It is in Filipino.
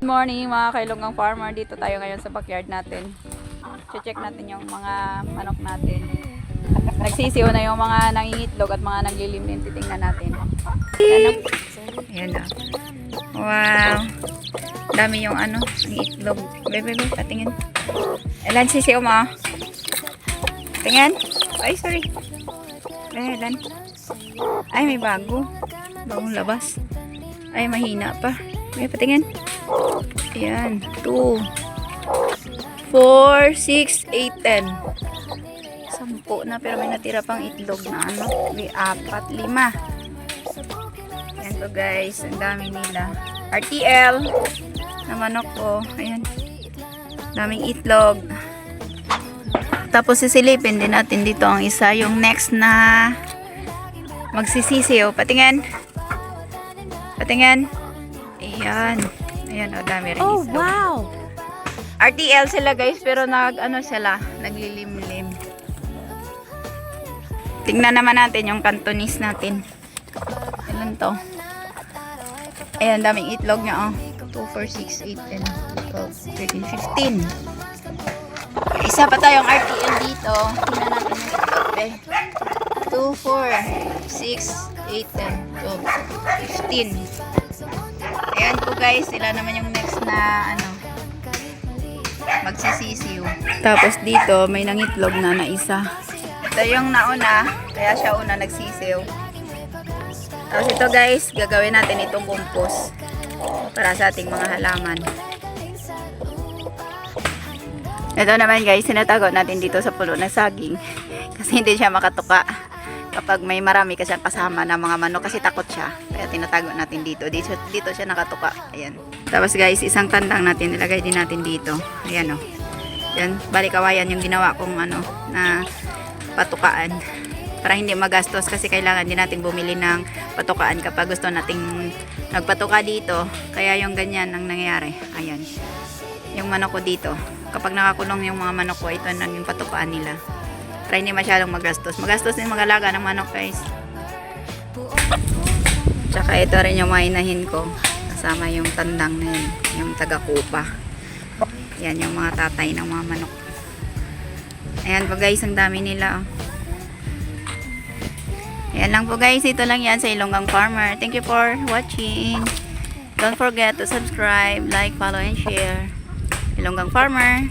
morning mga kailonggang farmer. Dito tayo ngayon sa backyard natin. Check natin yung mga manok natin. Nagsisiw na yung mga nangingitlog at mga naglilimlim. Titingnan natin. Ayan na. Wow. Dami yung ano, ang itlog. Bebe, patingin. Ilan sisiw mo? Tingin. Ay, sorry. Ilan. Ay, may bago. Bagong labas. Ay, mahina pa. May patingin. Ayan. 2, 4, 6, 8, 10. 10 na pero may natira pang itlog na ano. May 4, 5. Ayan to guys. Ang dami nila. RTL na manok ko. Ayan. Daming itlog. Tapos sisilipin din natin dito ang isa. Yung next na magsisisiw. Patingin. Patingin. Ayan. Ayan, o dami rin itlog. Oh, wow! RTL sila guys, pero ano sila, naglilimlim. Tingnan naman natin yung Cantonese natin. Ilan to? Ayan, daming itlog niya, oh. 2, 4, 6, 8, 10, 12, 13, 15. Isa pa tayong RTL dito. Tingnan natin yung itlog, eh. 2, 4, 6, 8, 10, 12, 15. Ayan po guys, sila naman yung next na ano, magsisisiw. Tapos dito may nangitlog na isa. Ito yung nauna, kaya siya una nagsisiw. Tapos ito guys, gagawin natin itong compost para sa ating mga halaman. Ito naman guys, sinatago natin dito sa pulo ng saging kasi hindi siya makatuka kapag may marami kasi kasama na mga manok kasi takot siya. Kaya tinatago natin dito. Dito siya nakatuka. Ayan. Tapos guys, isang tandang natin nilagay din natin dito. Ayan o. Yan, balikawayan yung ginawa kong ano na patukaan. Para hindi magastos kasi kailangan din natin bumili ng patukaan kapag gusto nating nagpatuka dito. Kaya yung ganyan ang nangyayari. Ayan. Yung manok ko dito. Kapag nakakulong yung mga manok ko, ito nang yung patukaan nila. Para hindi masyadong magastos. Magastos din mag-alaga ng manok guys. Tsaka ito rin yung mga inahin ko. Kasama yung tandang na yun. Yung taga-kupa. Yan yung mga tatay ng mga manok. Ayan po guys, ang dami nila. Ayan lang po guys. Ito lang yan sa Ilonggang Farmer. Thank you for watching. Don't forget to subscribe, like, follow, and share. Ilonggang Farmer.